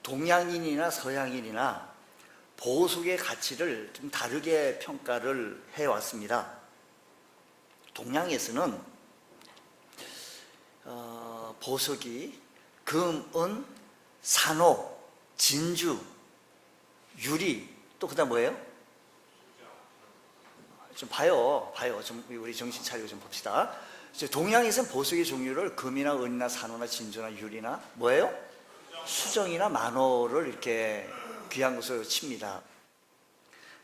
동양인이나 서양인이나 보석의 가치를 좀 다르게 평가를 해왔습니다. 동양에서는 보석이 금, 은, 산호, 진주, 유리, 또 그다음 뭐예요? 좀 봐요. 좀 우리 정신 차리고 좀 봅시다. 동양에서는 보석의 종류를 금이나 은이나 산호나 진주나 유리나 뭐예요? 수정이나 만호를 이렇게 귀한 것으로 칩니다.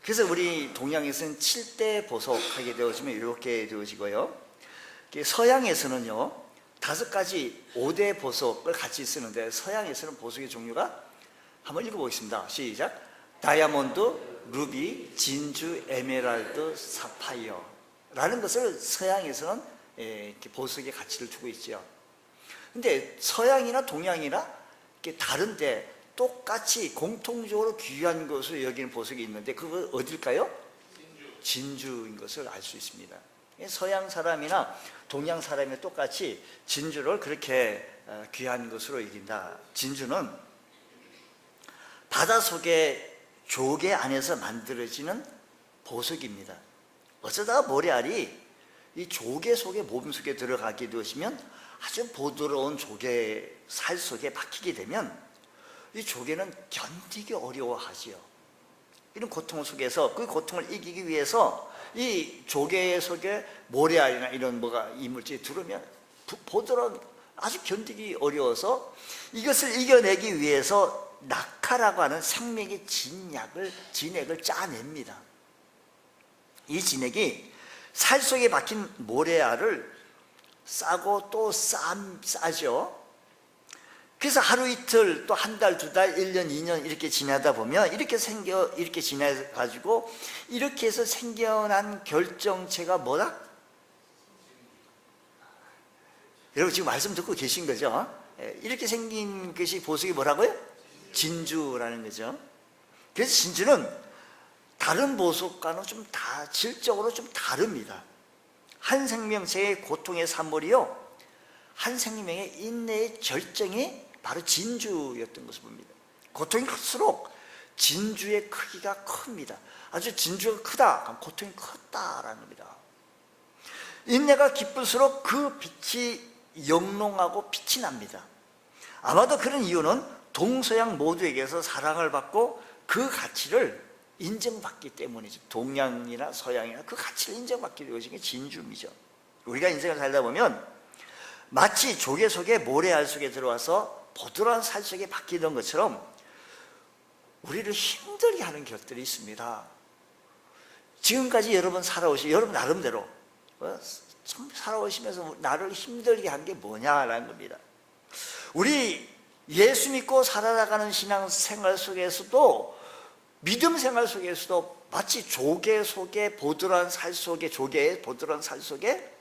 그래서 우리 동양에서는 7대 보석 하게 되어지면 이렇게 되어지고요. 서양에서는요 5가지 5대 보석을 같이 쓰는데, 서양에서는 보석의 종류가 한번 읽어보겠습니다. 시작. 다이아몬드, 루비, 진주, 에메랄드, 사파이어 라는 것을 서양에서는 이렇게 보석의 가치를 두고 있죠. 근데 서양이나 동양이나 이렇게 다른데 똑같이 공통적으로 귀한 것으로 여기는 보석이 있는데, 그거 어딜까요? 진주인 것을 알 수 있습니다. 서양 사람이나 동양 사람이 똑같이 진주를 그렇게 귀한 것으로 여긴다. 진주는 바닷속의 조개 안에서 만들어지는 보석입니다. 어쩌다가 모래알이 이 조개 속에 몸속에 들어가게 되시면 아주 부드러운 조개 살 속에 박히게 되면 이 조개는 견디기 어려워하지요. 이런 고통 속에서 그 고통을 이기기 위해서 이 조개 속에 모래알이나 이런 뭐가 이물질이 들어오면 부드러운 아주 견디기 어려워서 이것을 이겨내기 위해서 낙하라고 하는 생명의 진액을 짜냅니다. 이 진액이 살 속에 박힌 모래알을 싸고 또 싸죠. 그래서 하루 이틀 또 한 달, 2달, 1년, 2년 이렇게 지나다 보면 이렇게 지나가지고 이렇게 해서 생겨난 결정체가 뭐다? 여러분 지금 말씀 듣고 계신 거죠? 이렇게 생긴 것이 보석이 뭐라고요? 진주라는 거죠. 그래서 진주는 다른 보석과는 좀 질적으로 좀 다릅니다. 한 생명체의 고통의 산물이요, 한 생명의 인내의 절정이 바로 진주였던 것을 봅니다. 고통이 클수록 진주의 크기가 큽니다. 아주 진주가 크다, 그럼 고통이 컸다라는 겁니다. 인내가 깊을수록 그 빛이 영롱하고 빛이 납니다. 아마도 그런 이유는 동서양 모두에게서 사랑을 받고 그 가치를 인정받기 때문이죠. 동양이나 서양이나 그 가치를 인정받기 위해서 진주이죠. 우리가 인생을 살다 보면 마치 조개 속에 모래알 속에 들어와서 부드러운 살 속에 박히던 것처럼 우리를 힘들게 하는 것들이 있습니다. 지금까지 여러분 여러분 나름대로 참 살아오시면서 나를 힘들게 한 게 뭐냐라는 겁니다. 우리 예수 믿고 살아나가는 신앙생활 속에서도, 믿음 생활 속에서도 마치 조개 속에 부드러운 살 속에, 조개의 부드러운 살 속에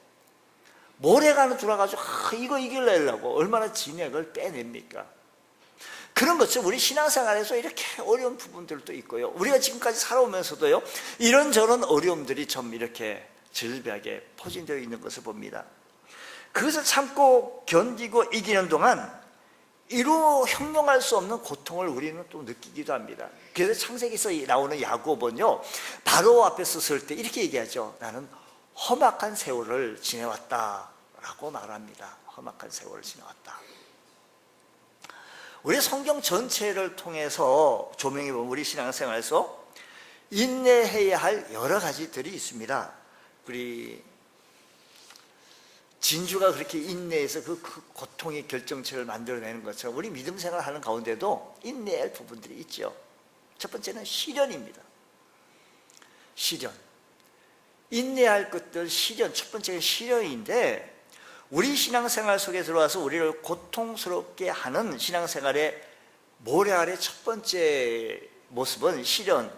모래가 하나 들어가지고 이거 이기려고 얼마나 진액을 빼냅니까? 그런 것처럼 우리 신앙생활에서 이렇게 어려운 부분들도 있고요, 우리가 지금까지 살아오면서도요 이런저런 어려움들이 좀 이렇게 절벽에 포진되어 있는 것을 봅니다. 그것을 참고 견디고 이기는 동안 이루 형용할 수 없는 고통을 우리는 또 느끼기도 합니다. 그래서 창세기에서 나오는 야곱은요 바로 앞에 섰을 때 이렇게 얘기하죠. 나는 험악한 세월을 지내왔다 라고 말합니다. 험악한 세월을 지내왔다. 우리 성경 전체를 통해서 조명해보면 우리 신앙생활에서 인내해야 할 여러 가지들이 있습니다. 우리 진주가 그렇게 인내해서 그 고통의 결정체를 만들어내는 것처럼 우리 믿음 생활을 하는 가운데도 인내해야 할 부분들이 있죠. 첫 번째는 시련입니다. 시련, 인내할 것들, 시련. 첫 번째는 시련인데, 우리 신앙생활 속에 들어와서 우리를 고통스럽게 하는 신앙생활의 모래알의 첫 번째 모습은 시련.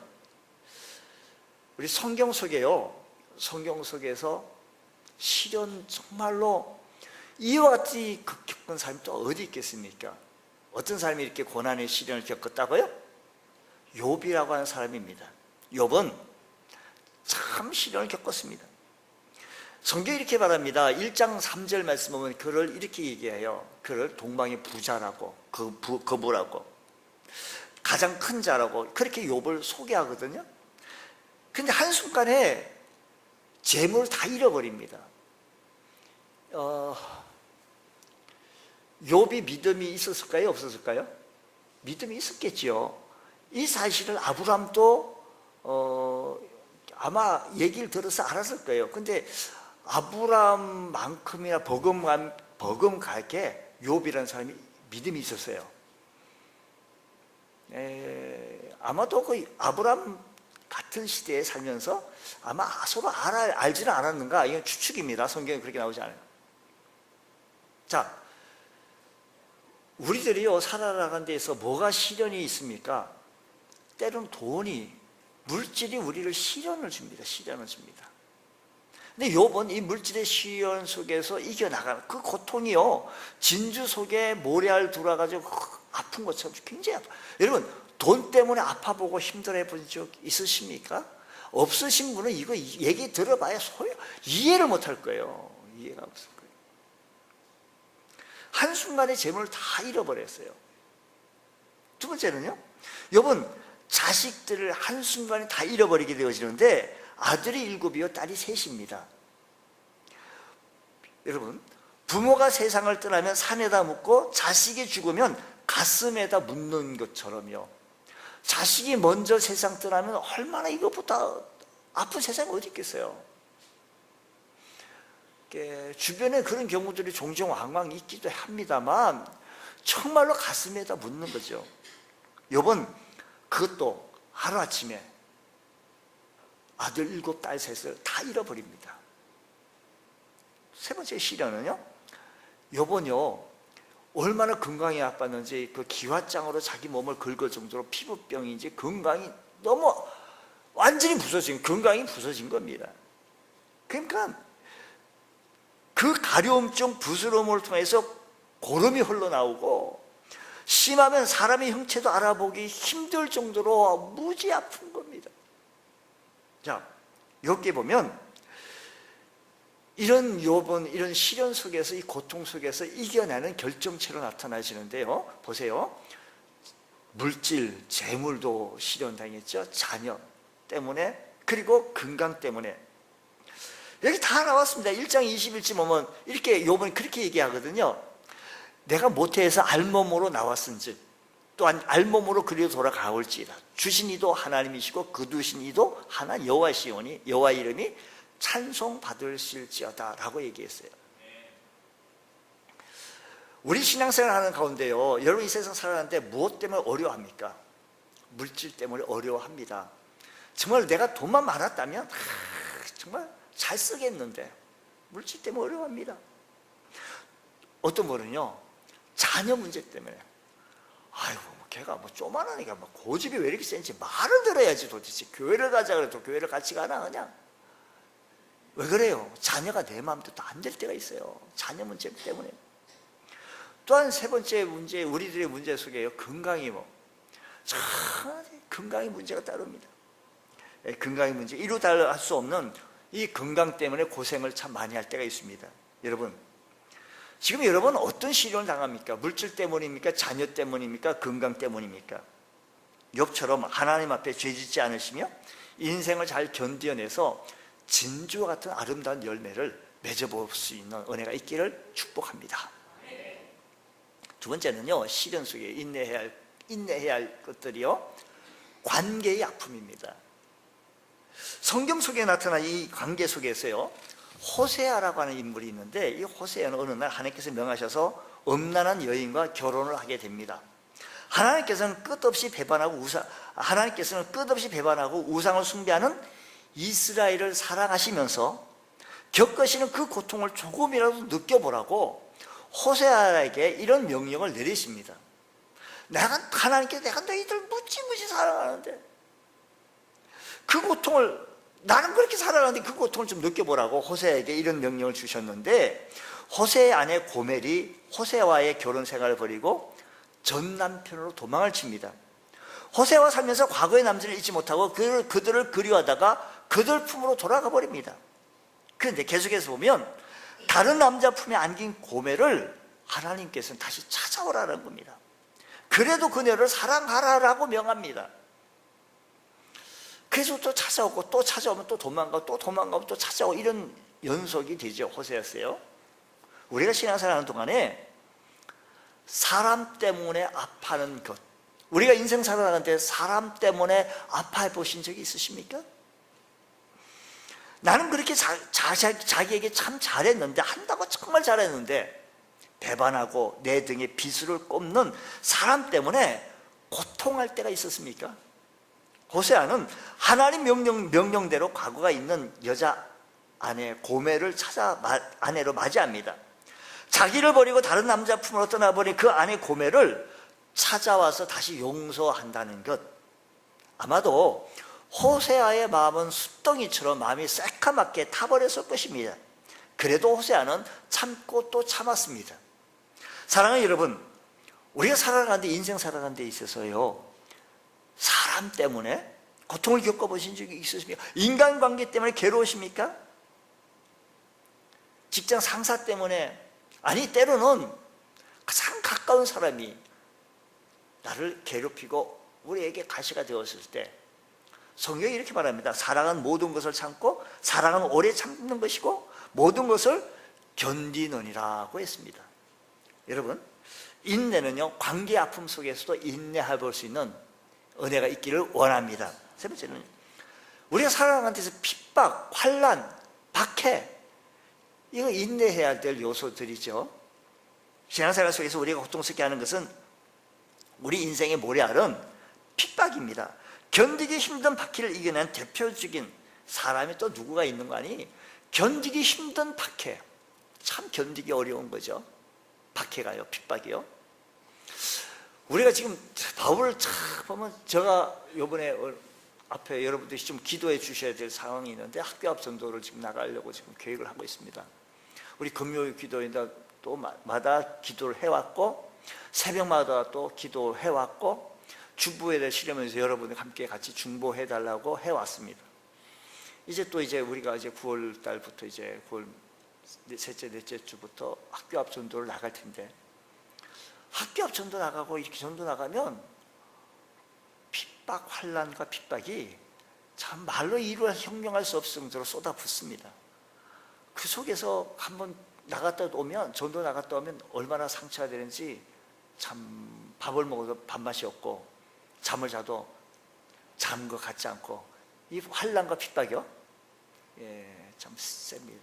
우리 성경 속에요, 성경 속에서 시련 정말로 이와 같이 겪은 사람이 또 어디 있겠습니까? 어떤 사람이 이렇게 고난의 시련을 겪었다고요? 욥이라고 하는 사람입니다. 욥은 참 시련을 겪었습니다. 성경이 이렇게 말합니다. 1장 3절 말씀 보면 그를 이렇게 얘기해요. 그를 동방의 부자라고, 거부라고. 가장 큰 자라고 그렇게 욥을 소개하거든요. 근데 한순간에 재물을 다 잃어버립니다. 욥이 믿음이 있었을까요? 없었을까요? 믿음이 있었겠지요. 이 사실을 아브람도 아마 얘기를 들어서 알았을 거예요. 근데 아브람만큼이나 버금가게 욥이라는 사람이 믿음이 있었어요. 아마도 그 아브람 같은 시대에 살면서 아마 서로 알지는 않았는가? 이건 추측입니다. 성경에 그렇게 나오지 않아요. 자, 우리들이요 살아나가는 데에서 뭐가 시련이 있습니까? 때로는 돈이, 물질이 우리를 시련을 줍니다. 시련을 줍니다. 근데 욥은 이 물질의 시련 속에서 이겨나가는 그 고통이요, 진주 속에 모래알 들어가지고 아픈 것처럼 굉장히 아파. 여러분, 돈 때문에 아파보고 힘들어해 본 적 있으십니까? 없으신 분은 이거 얘기 들어봐야 이해를 못할 거예요. 이해가 없을 거예요. 한순간에 재물을 다 잃어버렸어요. 두 번째는요, 욥은 자식들을 한순간에 다 잃어버리게 되어지는데 아들이 7이요 딸이 3입니다. 여러분, 부모가 세상을 떠나면 산에다 묻고 자식이 죽으면 가슴에다 묻는 것처럼요, 자식이 먼저 세상 떠나면 얼마나 이것보다 아픈 세상이 어디 있겠어요. 주변에 그런 경우들이 종종 왕왕 있기도 합니다만 정말로 가슴에다 묻는 거죠. 욥은 그것도 하루아침에 아들 7, 딸 3을 다 잃어버립니다. 세 번째 시련은요, 욥은요 얼마나 건강이 나빴는지 그 기왓장으로 자기 몸을 긁을 정도로 피부병인지 건강이 너무 완전히 건강이 부서진 겁니다. 그러니까 그 가려움증 부스러움을 통해서 고름이 흘러나오고 심하면 사람의 형체도 알아보기 힘들 정도로 무지 아픈 겁니다. 자, 여기 보면 이런 욥은 이런 시련 속에서, 이 고통 속에서 이겨내는 결정체로 나타나시는데요, 보세요. 물질, 재물도 시련당했죠. 자녀 때문에, 그리고 건강 때문에. 여기 다 나왔습니다. 1장 21절 보면 이렇게 욥은 그렇게 얘기하거든요. 내가 모태에서 알몸으로 나왔은즉 또한 알몸으로 그리로 돌아가올지이다. 주신 이도 하나님이시고 거두신 이도 하나 여호와시오니 여호와 이름이 찬송받으실지어다 라고 얘기했어요. 우리 신앙생활 하는 가운데요, 여러분 이 세상 살아가는데 무엇 때문에 어려워합니까? 물질 때문에 어려워합니다. 정말 내가 돈만 많았다면 정말 잘 쓰겠는데 물질 때문에 어려워합니다. 어떤 분은요 자녀 문제 때문에, 아이고 걔가 뭐 쪼만하니까 뭐 고집이 왜 이렇게 센지 말을 들어야지 도대체 교회를 가자 그래도 교회를 같이 가나 그냥. 왜 그래요? 자녀가 내 마음대로 안 될 때가 있어요. 자녀 문제 때문에. 또한 세 번째 문제, 우리들의 문제 속에요, 건강이 건강의 문제가 따릅니다. 건강의 문제, 이루다 할 수 없는 이 건강 때문에 고생을 참 많이 할 때가 있습니다. 여러분, 지금 여러분 어떤 시련을 당합니까? 물질 때문입니까? 자녀 때문입니까? 건강 때문입니까? 욥처럼 하나님 앞에 죄짓지 않으시며 인생을 잘 견뎌내서 진주와 같은 아름다운 열매를 맺어볼 수 있는 은혜가 있기를 축복합니다. 두 번째는요, 시련 속에 인내해야 할 것들이요, 관계의 아픔입니다. 성경 속에 나타난 이 관계 속에서요, 호세아라고 하는 인물이 있는데, 이 호세아는 어느 날 하나님께서 명하셔서 음란한 여인과 결혼을 하게 됩니다. 하나님께서는 끝없이 배반하고 우상을 숭배하는 이스라엘을 사랑하시면서 겪으시는 그 고통을 조금이라도 느껴보라고 호세아에게 이런 명령을 내리십니다. 하나님께 내가 너희들 무지무지 사랑하는데 그 고통을, 나는 그렇게 살아가는데 그 고통을 좀 느껴보라고 호세아에게 이런 명령을 주셨는데, 호세의 아내 고멜이 호세아와의 결혼 생활을 벌이고 전 남편으로 도망을 칩니다. 호세아와 살면서 과거의 남자를 잊지 못하고 그들을 그리워하다가 그들 품으로 돌아가 버립니다. 그런데 계속해서 보면 다른 남자 품에 안긴 고멜을 하나님께서는 다시 찾아오라는 겁니다. 그래도 그녀를 사랑하라라고 명합니다. 그래서 또 찾아오고 또 찾아오면 또 도망가고 또 도망가면 또 찾아오고 이런 연속이 되죠. 호세아서요. 우리가 신앙생활하는 동안에 사람 때문에 아파하는 것, 우리가 인생 살아가는데 사람 때문에 아파해 보신 적이 있으십니까? 나는 그렇게 자기에게 참 잘했는데, 한다고 정말 잘했는데 배반하고 내 등에 비수를 꼽는 사람 때문에 고통할 때가 있었습니까? 호세아는 하나님 명령대로 과거가 있는 여자 아내 고멜을 찾아 아내로 맞이합니다. 자기를 버리고 다른 남자 품으로 떠나버린 그 아내 고멜을 찾아와서 다시 용서한다는 것, 아마도 호세아의 마음은 숫덩이처럼 마음이 새카맣게 타버렸을 것입니다. 그래도 호세아는 참고 또 참았습니다. 사랑하는 여러분, 우리가 살아가는데, 인생 살아가는 데 있어서요, 사람 때문에 고통을 겪어보신 적이 있으십니까? 인간관계 때문에 괴로우십니까? 직장 상사 때문에, 아니 때로는 가장 가까운 사람이 나를 괴롭히고 우리에게 가시가 되었을 때 성경이 이렇게 말합니다. 사랑은 모든 것을 참고 사랑은 오래 참는 것이고 모든 것을 견디느니라고 했습니다. 여러분, 인내는요, 관계 아픔 속에서도 인내해 볼 수 있는 은혜가 있기를 원합니다. 세 번째는 우리가 살아가는 데서 핍박, 환난, 박해, 이거 인내해야 될 요소들이죠. 신앙생활 속에서 우리가 고통스럽게 하는 것은 우리 인생의 모래알은 핍박입니다. 견디기 힘든 박해를 이겨낸 대표적인 사람이 또 누구가 있는 거 아니? 견디기 힘든 박해, 참 견디기 어려운 거죠. 박해가요, 핍박이요. 우리가 지금 바울을 참 보면, 제가 이번에 앞에 여러분들이 좀 기도해 주셔야 될 상황이 있는데, 학교 앞 전도를 지금 나가려고 지금 계획을 하고 있습니다. 우리 금요일 기도인데 또 마다 기도를 해왔고, 새벽마다 또 기도해왔고, 주부회를 실으면서 여러분이 함께 같이 중보해달라고 해왔습니다. 이제 우리가 이제 9월 달부터 이제 9월 넷째 주부터 학교 앞 전도를 나갈 텐데, 학교 앞 전도 나가고 이렇게 전도 나가면 핍박, 환난과 핍박이 참 말로 형용할 수 없을 정도로 쏟아붓습니다. 그 속에서 한번 나갔다 오면, 전도 나갔다 오면 얼마나 상처가 되는지, 참 밥을 먹어도 밥맛이 없고 잠을 자도 잠은 것 같지 않고, 이 환난과 핍박이요, 참 셉니다.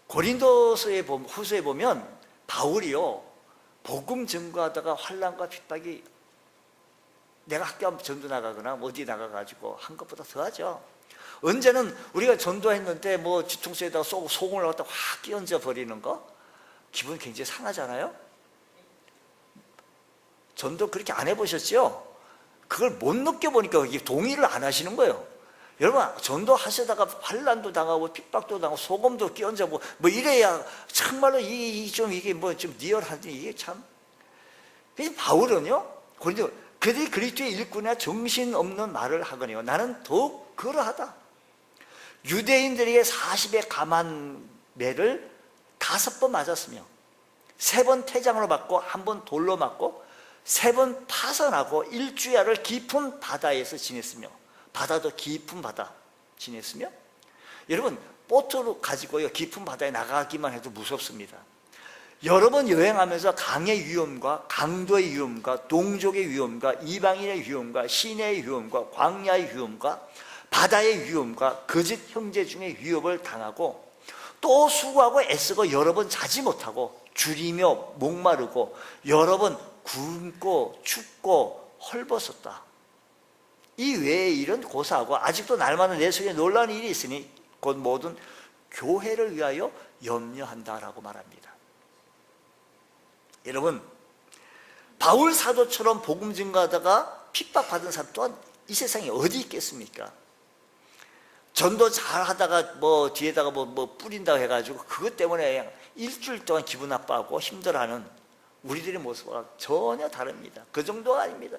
고린도서의 후서에 보면 바울이요, 복음 전거하다가 환난과 핍박이, 내가 학교 한번 전도 나가거나 어디 나가가지고 한 것보다 더하죠. 언제는 우리가 전도했는데 뭐 뒤통수에다가 소금을 갖다 확 끼얹어 버리는 거, 기분 굉장히 상하잖아요. 전도 그렇게 안 해보셨죠? 그걸 못 느껴보니까 이게 동의를 안 하시는 거예요. 여러분, 전도 하시다가 환난도 당하고 핍박도 당하고 소금도 끼얹어 뭐 이래야 정말로 이게 뭐 좀 리얼한데, 이게 참. 그래서 바울은요, 그들이 그리스도의 일꾼이나 정신없는 말을 하거니와 나는 더욱 그러하다. 유대인들에게 40의 감한 매를 5번 맞았으며 3번 태장으로 맞고 1번 돌로 맞고 3번 파선하고 일주야를 깊은 바다에서 지냈으며, 바다도 깊은 바다 지냈으며, 여러분, 보트로 가지고요 깊은 바다에 나가기만 해도 무섭습니다. 여러 번 여행하면서 강의 위험과 강도의 위험과 동족의 위험과 이방인의 위험과 시내의 위험과 광야의 위험과 바다의 위험과 거짓 형제 중의 위협을 당하고, 또 수고하고 애쓰고 여러 번 자지 못하고 줄이며 목마르고 여러 번 굶고 춥고 헐벗었다. 이 외의 일은 고사하고 아직도 날마다 내 속에 놀라운 일이 있으니 곧 모든 교회를 위하여 염려한다라고 말합니다. 여러분, 바울 사도처럼 복음 증거하다가 핍박받은 사람 또한 이 세상에 어디 있겠습니까? 전도 잘 하다가 뭐 뒤에다가 뭐 뿌린다고 해가지고 그것 때문에 그냥 일주일 동안 기분 나빠하고 힘들어하는 우리들의 모습과 전혀 다릅니다. 그 정도가 아닙니다.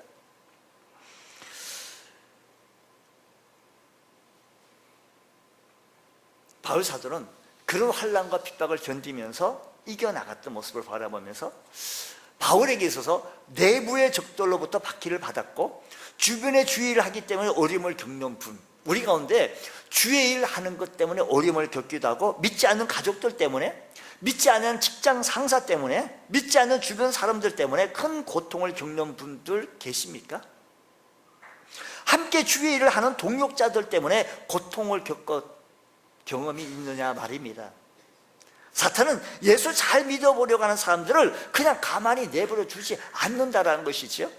바울 사도는 그런 환난과 핍박을 견디면서 이겨나갔던 모습을 바라보면서 바울에게 있어서 내부의 적들로부터 박해를 받았고 주변의 주의를 하기 때문에 어려움을 겪는 분, 우리 가운데 주의 일 하는 것 때문에 어려움을 겪기도 하고 믿지 않는 가족들 때문에, 믿지 않는 직장 상사 때문에, 믿지 않는 주변 사람들 때문에 큰 고통을 겪는 분들 계십니까? 함께 주의 일을 하는 동역자들 때문에 고통을 겪어 경험이 있느냐 말입니다. 사탄은 예수 잘 믿어보려고 하는 사람들을 그냥 가만히 내버려 두지 않는다라는 것이죠.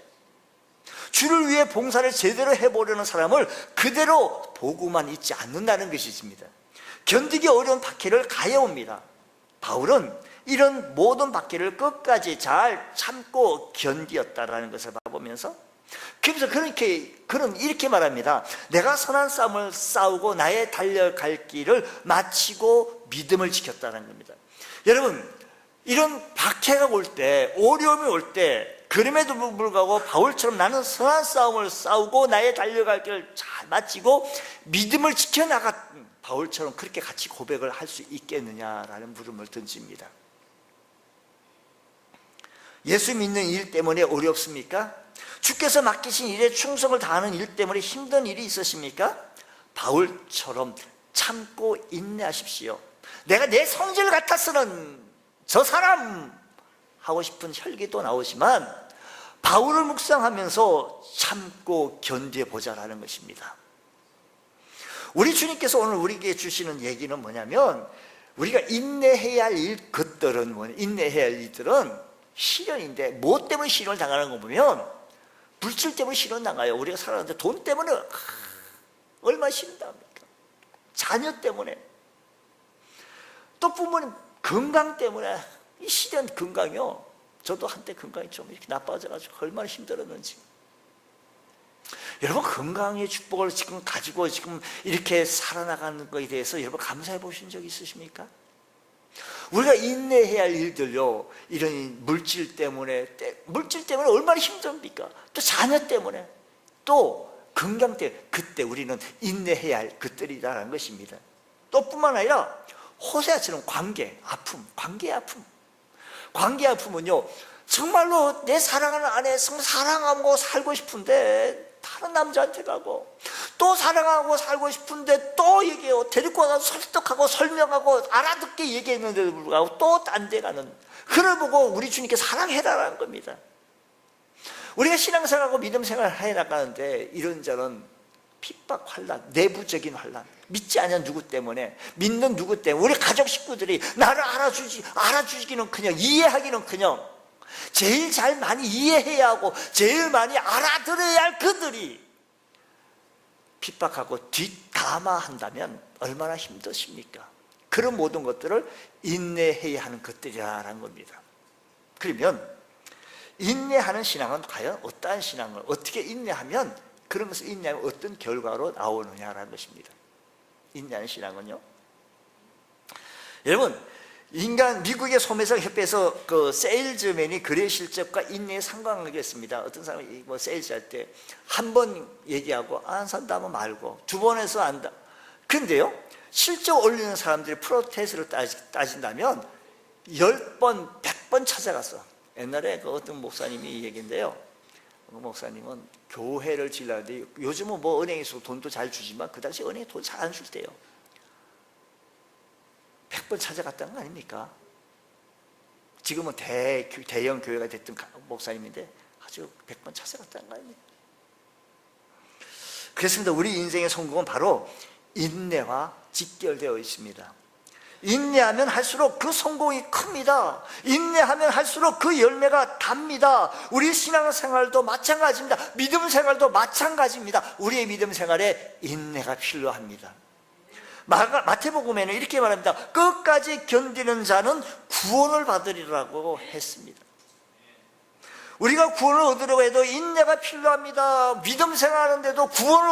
주를 위해 봉사를 제대로 해보려는 사람을 그대로 보고만 있지 않는다는 것이십니다. 견디기 어려운 박해를 가해옵니다. 바울은 이런 모든 박해를 끝까지 잘 참고 견디었다라는 것을 봐보면서, 그래서 그는 이렇게 말합니다. 내가 선한 싸움을 싸우고 나의 달려갈 길을 마치고 믿음을 지켰다는 겁니다. 여러분, 이런 박해가 올 때, 어려움이 올 때, 그럼에도 불구하고 바울처럼 나는 선한 싸움을 싸우고 나의 달려갈 길을 잘 마치고 믿음을 지켜나가, 바울처럼 그렇게 같이 고백을 할 수 있겠느냐라는 물음을 던집니다. 예수 믿는 일 때문에 어렵습니까? 주께서 맡기신 일에 충성을 다하는 일 때문에 힘든 일이 있으십니까? 바울처럼 참고 인내하십시오. 내가 내 성질 같아서는 저 사람 하고 싶은 혈기도 나오지만 바울을 묵상하면서 참고 견뎌보자라는 것입니다. 우리 주님께서 오늘 우리에게 주시는 얘기는 뭐냐면, 우리가 인내해야 할 것들은 인내해야 할 일들은 시련인데, 뭐 때문에 시련을 당하는 거 보면 물질 때문에 시련 당해요. 우리가 살아가는데 돈 때문에 얼마나 시련 당합니까? 자녀 때문에, 또 부모님 건강 때문에. 이 시련, 건강이요, 저도 한때 건강이 좀 이렇게 나빠져가지고 얼마나 힘들었는지. 여러분, 건강의 축복을 지금 가지고 지금 이렇게 살아나가는 것에 대해서 여러분 감사해 보신 적 있으십니까? 우리가 인내해야 할 일들요, 이런 물질 때문에 얼마나 힘듭니까? 또 자녀 때문에, 또 건강 때문에, 그때 우리는 인내해야 할 것들이라는 것입니다. 또 뿐만 아니라 호세아처럼 관계의 아픔은요, 정말로 내 사랑하는 아내 사랑하고 살고 싶은데 다른 남자한테 가고, 또 사랑하고 살고 싶은데 또 얘기해요. 데리고 가서 설득하고 설명하고 알아듣게 얘기했는데도 불구하고 또 딴 데 가는, 그걸 보고 우리 주님께 사랑해라라는 겁니다. 우리가 신앙생활하고 믿음생활을 해나가는데 이런저런 핍박, 환난, 내부적인 환난, 믿지 않는 누구 때문에, 믿는 누구 때문에, 우리 가족 식구들이 나를 알아주기는 그냥, 이해하기는 그냥, 제일 잘 많이 이해해야 하고 제일 많이 알아들어야 할 그들이 핍박하고 뒷담화한다면 얼마나 힘드십니까? 그런 모든 것들을 인내해야 하는 것들이라는 겁니다. 그러면 인내하는 신앙은 과연 어떠한 신앙을, 어떻게 인내하면, 그런 것을 인내하면 어떤 결과로 나오느냐라는 것입니다. 인내하는 신앙은요, 여러분, 미국의 소매상 협회에서 그 세일즈맨이 글의 실적과 인내의 상관관계가 있습니다. 어떤 사람이 뭐 세일즈 할 때 한 번 얘기하고 안 산다 하면 말고, 두 번 해서 안다. 그런데요, 실적 올리는 사람들이 프로테스트를 따진다면 10번, 100번 찾아갔어. 옛날에 그 어떤 목사님이 얘기인데요, 그 목사님은 교회를 지으려는데, 요즘은 뭐 은행에서 돈도 잘 주지만 그 당시 은행에 돈 잘 안 줄 때요, 100번 찾아갔다는 거 아닙니까? 지금은 대형 교회가 됐던 목사님인데 아주 100번 찾아갔다는 거 아닙니까? 그렇습니다. 우리 인생의 성공은 바로 인내와 직결되어 있습니다. 인내하면 할수록 그 성공이 큽니다. 인내하면 할수록 그 열매가 답니다. 우리 신앙생활도 마찬가지입니다. 믿음생활도 마찬가지입니다. 우리의 믿음생활에 인내가 필요합니다. 마태복음에는 이렇게 말합니다. 끝까지 견디는 자는 구원을 받으리라고 했습니다. 우리가 구원을 얻으려고 해도 인내가 필요합니다. 믿음 생활하는데도, 구원을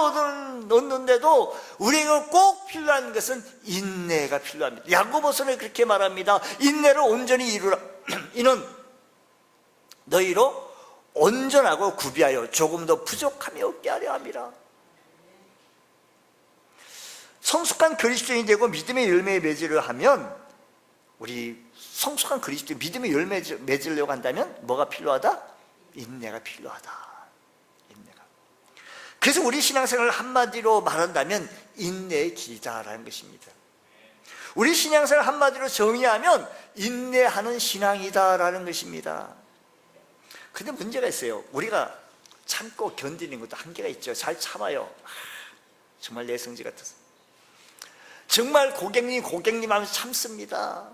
얻는데도 우리가 꼭 필요한 것은 인내가 필요합니다. 야고보서는 그렇게 말합니다. 인내를 온전히 이루라. 이는 너희로 온전하고 구비하여 조금도 부족함이 없게 하려 함이라. 성숙한 그리스도인이 되고 믿음의 열매에 맺으려 하면 우리 성숙한 그리스도의 믿음의 열매 맺으려고 한다면 뭐가 필요하다? 인내가 필요하다. 인내가. 그래서 우리 신앙생활을 한마디로 말한다면 인내의 길이다라는 것입니다. 우리 신앙생활을 한마디로 정의하면 인내하는 신앙이다라는 것입니다. 근데 문제가 있어요. 우리가 참고 견디는 것도 한계가 있죠. 잘 참아요. 정말 내성지 같아서 정말 고객님 하면서 참습니다.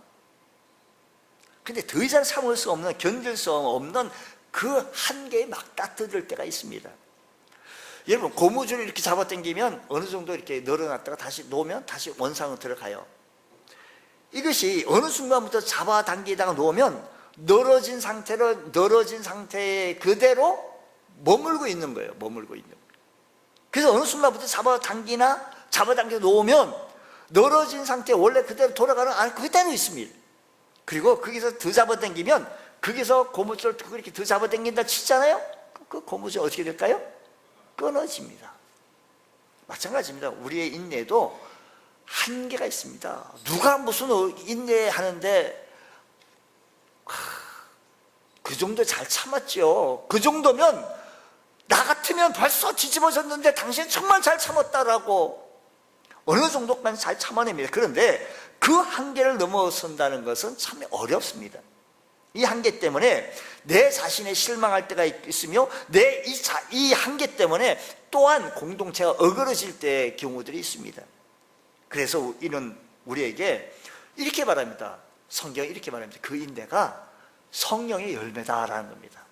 근데 더 이상 참을 수 없는, 견딜 수 없는 그 한계에 막 따뜻할 때가 있습니다. 여러분, 고무줄을 이렇게 잡아당기면 어느 정도 이렇게 늘어났다가 다시 놓으면 다시 원상으로 들어가요. 이것이 어느 순간부터 잡아당기다가 놓으면 늘어진 상태에 그대로 머물고 있는 거예요. 머물고 있는 거예요. 그래서 어느 순간부터 잡아당겨 놓으면 늘어진 상태에 원래 그대로 돌아가는 안 그대로 있습니다. 그리고 거기서 더 잡아당기면 거기서 고무줄을 이렇게 더 잡아당긴다 치잖아요. 그 고무줄 어떻게 될까요? 끊어집니다. 마찬가지입니다. 우리의 인내도 한계가 있습니다. 누가 무슨 인내하는데 그 정도 잘 참았죠. 그 정도면 나 같으면 벌써 뒤집어졌는데 당신 정말 잘 참았다라고 어느 정도까지 잘 참아냅니다. 그런데 그 한계를 넘어선다는 것은 참 어렵습니다. 이 한계 때문에 내 자신에 실망할 때가 있으며 이 한계 때문에 또한 공동체가 어그러질 때의 경우들이 있습니다. 그래서 이는 우리에게 이렇게 말합니다. 성경이 이렇게 말합니다. 그 인내가 성령의 열매다라는 겁니다.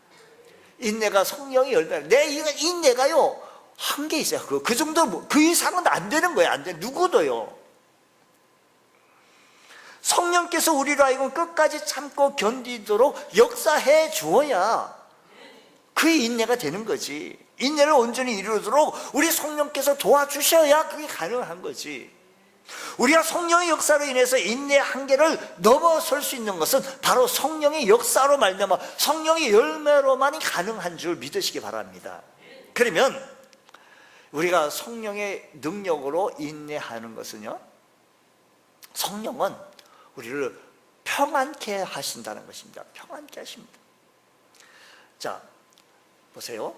인내가 성령의 열매다. 내 인내가요 한계 있어요. 그 정도, 그 이상은 안 되는 거예요. 안 돼. 누구도요. 성령께서 우리로 하여금 끝까지 참고 견디도록 역사해 주어야 그 인내가 되는 거지. 인내를 온전히 이루도록 우리 성령께서 도와주셔야 그게 가능한 거지. 우리가 성령의 역사로 인해서 인내의 한계를 넘어설 수 있는 것은 바로 성령의 역사로 말미암아 성령의 열매로만이 가능한 줄 믿으시기 바랍니다. 그러면 우리가 성령의 능력으로 인내하는 것은요, 성령은 우리를 평안케 하신다는 것입니다. 평안케 하십니다. 자, 보세요.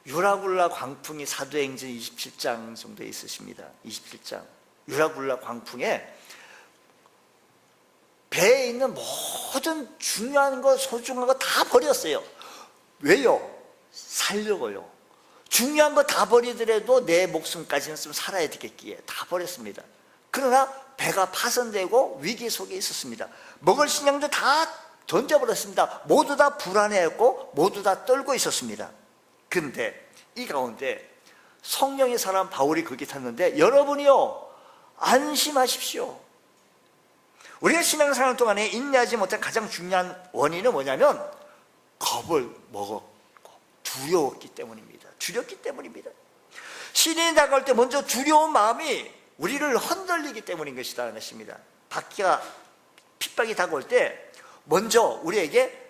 유라굴라 광풍이 사도행전 27장 정도에 있으십니다. 27장. 유라굴라 광풍에 배에 있는 모든 중요한 거, 소중한 거 다 버렸어요. 왜요? 살려고요. 중요한 거 다 버리더라도 내 목숨까지는 좀 살아야 되겠기에 다 버렸습니다. 그러나 배가 파손되고 위기 속에 있었습니다. 먹을 식량도 다 던져버렸습니다. 모두 다 불안해했고 모두 다 떨고 있었습니다. 그런데 이 가운데 성령의 사람 바울이 거기 탔는데, 여러분이요 안심하십시오. 우리가 신앙생활 동안에 인내하지 못한 가장 중요한 원인은 뭐냐면 겁을 먹었고 두려웠기 때문입니다. 두렵기 때문입니다. 시련이 다가올 때 먼저 두려운 마음이 우리를 흔들리기 때문인 것이라는 것입니다. 핍박이 다가올 때 먼저 우리에게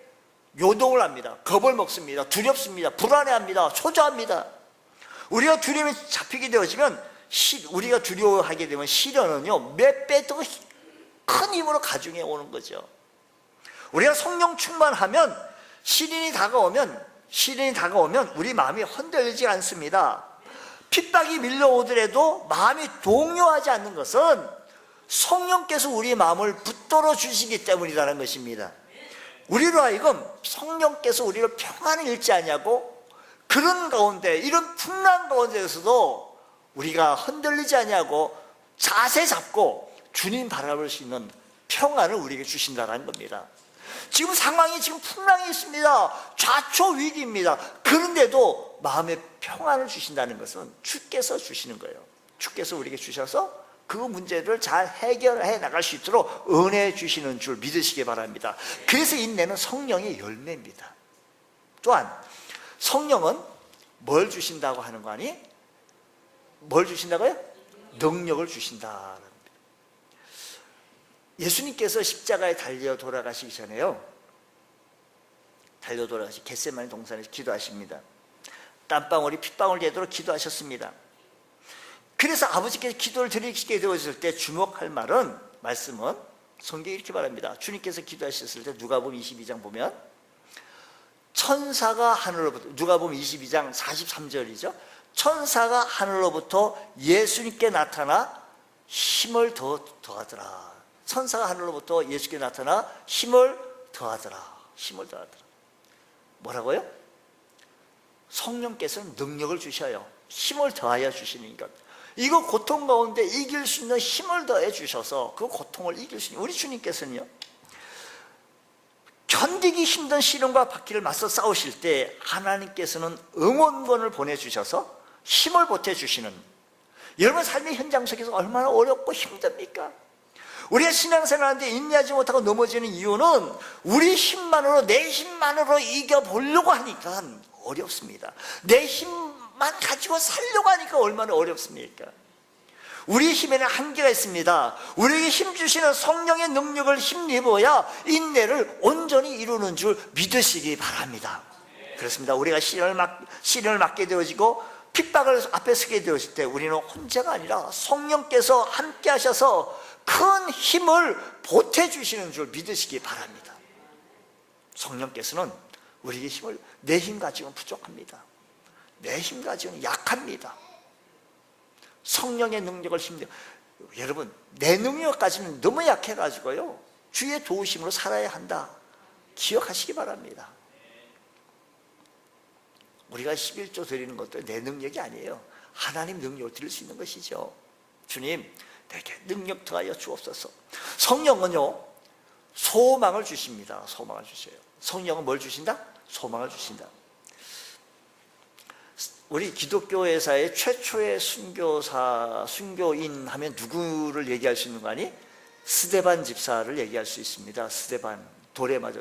요동을 합니다. 겁을 먹습니다. 두렵습니다. 불안해합니다. 초조합니다. 우리가 두려움에 잡히게 되어지면, 우리가 두려워하게 되면 시련은요 몇 배 더 큰 힘으로 가중해 오는 거죠. 우리가 성령 충만하면 시련이 다가오면 우리 마음이 흔들리지 않습니다. 핍박이 밀려오더라도 마음이 동요하지 않는 것은 성령께서 우리의 마음을 붙들어 주시기 때문이라는 것입니다. 우리로 하여금 성령께서 우리를 평안을 잃지 않냐고, 그런 가운데, 이런 풍랑 가운데에서도 우리가 흔들리지 않냐고 자세 잡고 주님 바라볼 수 있는 평안을 우리에게 주신다는 겁니다. 지금 상황이 지금 풍랑이 있습니다. 좌초 위기입니다. 그런데도 마음의 평안을 주신다는 것은 주께서 주시는 거예요. 주께서 우리에게 주셔서 그 문제를 잘 해결해 나갈 수 있도록 은혜 주시는 줄 믿으시기 바랍니다. 그래서 인내는 성령의 열매입니다. 또한 성령은 뭘 주신다고 하는 거 아니? 뭘 주신다고요? 능력을 주신다. 예수님께서 십자가에 달려 돌아가시기 전에요, 겟세마네 동산에서 기도하십니다. 땀방울이 핏방울 되도록 기도하셨습니다. 그래서 아버지께서 기도를 드리게 되었을 때 주목할 말씀은 성경이 이렇게 말합니다. 주님께서 기도하셨을 때 누가복음 22장 보면 천사가 하늘로부터, 누가복음 22장 43절이죠. 천사가 하늘로부터 예수님께 나타나 힘을 더하더라. 천사가 하늘로부터 예수께 나타나 힘을 더하더라. 힘을 더하더라. 뭐라고요? 성령께서는 능력을 주셔요. 힘을 더하여 주시는 것. 이거 고통 가운데 이길 수 있는 힘을 더해 주셔서 그 고통을 이길 수 있는, 우리 주님께서는요, 견디기 힘든 시련과 박해를 맞서 싸우실 때 하나님께서는 응원군을 보내주셔서 힘을 보태주시는, 여러분 삶의 현장 속에서 얼마나 어렵고 힘듭니까? 우리가 신앙생활하는데 인내하지 못하고 넘어지는 이유는 우리 힘만으로, 내 힘만으로 이겨보려고 하니까 어렵습니다. 내 힘만 가지고 살려고 하니까 얼마나 어렵습니까? 우리 힘에는 한계가 있습니다. 우리에게 힘 주시는 성령의 능력을 힘입어야 인내를 온전히 이루는 줄 믿으시기 바랍니다. 그렇습니다. 우리가 시련을 맞게 되어지고 핍박을 앞에 서게 되었을 때 우리는 혼자가 아니라 성령께서 함께 하셔서 큰 힘을 보태주시는 줄 믿으시기 바랍니다. 성령께서는 우리에게 힘을, 내 힘 가지고는 부족합니다. 내 힘 가지고는 약합니다. 성령의 능력을 힘내요. 여러분, 내 능력까지는 너무 약해가지고요, 주의 도우심으로 살아야 한다. 기억하시기 바랍니다. 우리가 11조 드리는 것도 내 능력이 아니에요. 하나님 능력을 드릴 수 있는 것이죠. 주님, 내게 능력 더하여 주옵소서. 성령은요, 소망을 주십니다. 소망을 주셔요. 성령은 뭘 주신다? 소망을 주신다. 우리 기독교회사의 최초의 순교인 하면 누구를 얘기할 수 있는 거 아니? 스데반 집사를 얘기할 수 있습니다. 스데반, 돌에 맞아.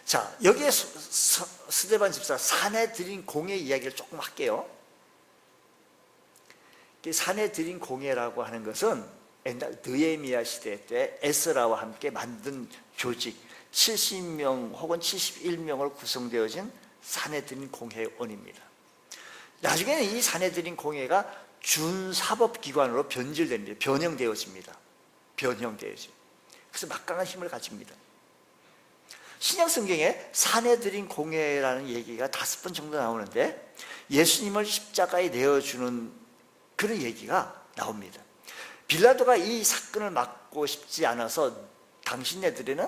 자, 여기에 스데반 집사 산헤드린 공회 이야기를 조금 할게요. 산헤드린 공회라고 하는 것은 옛날 느헤미야 시대 때 에스라와 함께 만든 조직 70명 혹은 71명을 구성되어진 산헤드린 공회원입니다. 나중에는 이 산헤드린 공회가 준사법기관으로 변질됩니다. 변형되어집니다. 그래서 막강한 힘을 가집니다. 신약 성경에 산헤드린 공회라는 얘기가 5번 정도 나오는데 예수님을 십자가에 내어주는 그런 얘기가 나옵니다. 빌라도가 이 사건을 막고 싶지 않아서 당신네들에는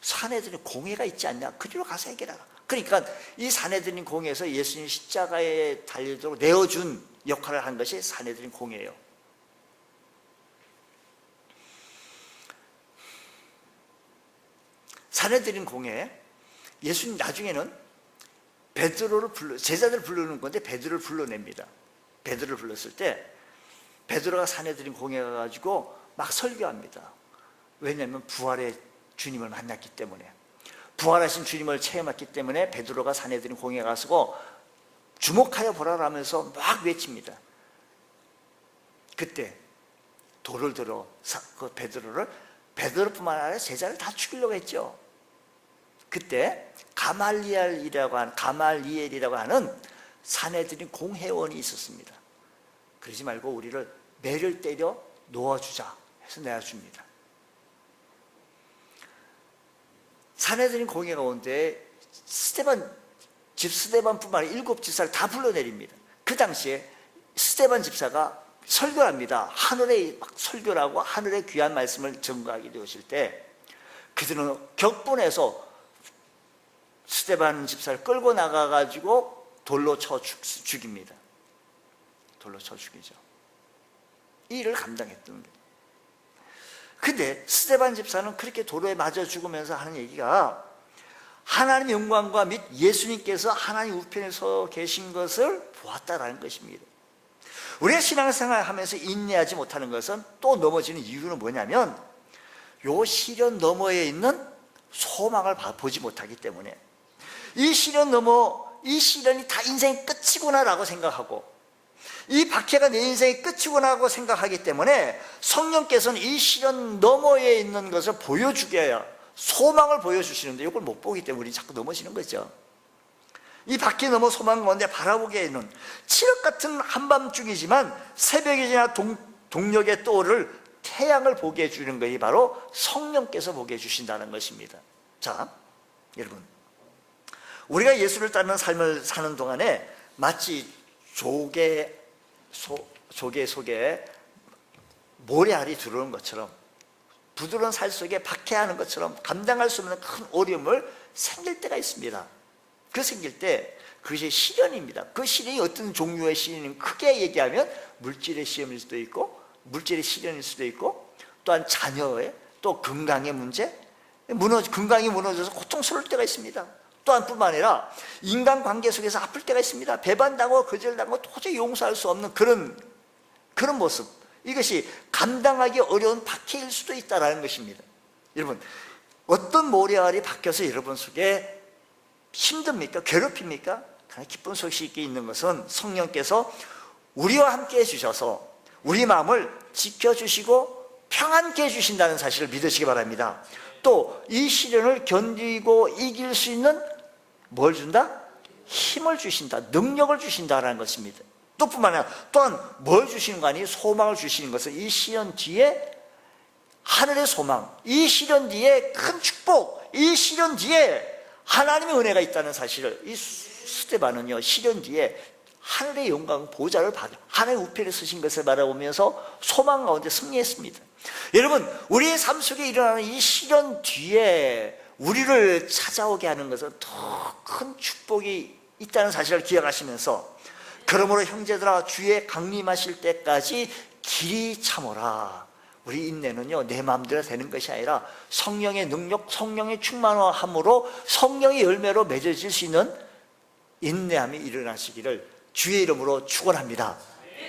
산헤드린 공회가 있지 않냐, 그리로 가서 해결하라. 그러니까 이 산헤드린 공회에서 예수님 십자가에 달리도록 내어준 역할을 한 것이 산헤드린 공회예요. 산헤드린 공회에 예수님 나중에는 베드로를 제자들을 부르는 건데 베드로를 불러냅니다. 베드로를 불렀을 때 베드로가 산헤드린 공회에 가가지고 막 설교합니다. 왜냐하면 부활의 주님을 만났기 때문에, 부활하신 주님을 체험했기 때문에 베드로가 산헤드린 공회에 가서 주목하여 보라라 하면서 막 외칩니다. 그때 돌을 들어 그 베드로뿐만 아니라 제자를 다 죽이려고 했죠. 그때 가말리엘이라고 하는 산헤드린 공회원이 있었습니다. 그러지 말고 우리를 매를 때려 놓아주자 해서 내어줍니다. 산헤드린 공회 가운데 스데반뿐만 아니라 7 집사를 다 불러내립니다. 그 당시에 스데반 집사가 설교를 합니다. 하늘의 설교를 하고 하늘의 귀한 말씀을 전가하게 되었을 때 그들은 격분해서 스데반 집사를 끌고 나가가지고 돌로 쳐 죽입니다. 돌로 쳐 죽이죠. 이 일을 감당했던 거예요. 근데 스데반 집사는 그렇게 도로에 맞아 죽으면서 하는 얘기가 하나님의 영광과 및 예수님께서 하나님 우편에 서 계신 것을 보았다라는 것입니다. 우리가 신앙생활 하면서 인내하지 못하는 것은, 또 넘어지는 이유는 뭐냐면 요 시련 너머에 있는 소망을 보지 못하기 때문에, 이 시련이 다 인생의 끝이구나 라고 생각하고, 이 박해가 내 인생의 끝이구나 하고 생각하기 때문에 성령께서는 이 시련 너머에 있는 것을 보여주게 해야, 소망을 보여주시는데 이걸 못 보기 때문에 우리 자꾸 넘어지는 거죠. 이 박해 넘어 소망 가운데 바라보기에는 칠흑 같은 한밤중이지만 새벽이 지나 동력의 떠오를 태양을 보게 해주는 것이 바로 성령께서 보게 해주신다는 것입니다. 자, 여러분, 우리가 예수를 따르는 삶을 사는 동안에 마치 조개 속에 모래알이 들어오는 것처럼, 부드러운 살 속에 박해하는 것처럼 감당할 수 없는 큰 어려움을 생길 때가 있습니다. 그 생길 때 그것이 시련입니다. 그 시련이 어떤 종류의 시련이면, 크게 얘기하면 물질의 시험일 수도 있고, 물질의 시련일 수도 있고, 또한 자녀의, 또 건강의 문제, 건강이 무너져서 고통스러울 때가 있습니다. 또한 뿐만 아니라 인간관계 속에서 아플 때가 있습니다. 배반당하고 거절당하고 도저히 용서할 수 없는 그런 모습, 이것이 감당하기 어려운 박해일 수도 있다는 것입니다. 여러분, 어떤 모래알이 박혀서 여러분 속에 힘듭니까? 괴롭힙니까? 그러나 기쁜 소식이 있는 것은 성령께서 우리와 함께 해주셔서 우리 마음을 지켜주시고 평안케 해주신다는 사실을 믿으시기 바랍니다. 또 이 시련을 견디고 이길 수 있는 뭘 준다? 힘을 주신다, 능력을 주신다라는 것입니다. 또 뿐만 아니라 또한 뭘 주시는 거 아니에요? 소망을 주시는 것은 이 시련 뒤에 하늘의 소망, 이 시련 뒤에 큰 축복, 이 시련 뒤에 하나님의 은혜가 있다는 사실을, 이 스데반은요 시련 뒤에 하늘의 영광 보좌를 받아 하나님의 우편에 서신 것을 바라보면서 소망 가운데 승리했습니다. 여러분, 우리의 삶 속에 일어나는 이 시련 뒤에 우리를 찾아오게 하는 것은 더 큰 축복이 있다는 사실을 기억하시면서, 그러므로 형제들아 주의 강림하실 때까지 길이 참으라. 우리 인내는요 내 마음대로 되는 것이 아니라 성령의 능력, 성령의 충만함으로 성령의 열매로 맺어질 수 있는 인내함이 일어나시기를 주의 이름으로 축원합니다.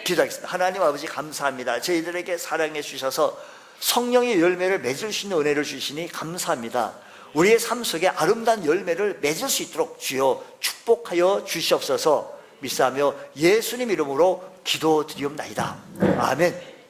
기도하겠습니다. 하나님 아버지, 감사합니다. 저희들에게 사랑해 주셔서 성령의 열매를 맺을 수 있는 은혜를 주시니 감사합니다. 우리의 삶 속에 아름다운 열매를 맺을 수 있도록 주여 축복하여 주시옵소서. 믿사하며 예수님 이름으로 기도드리옵나이다. 아멘.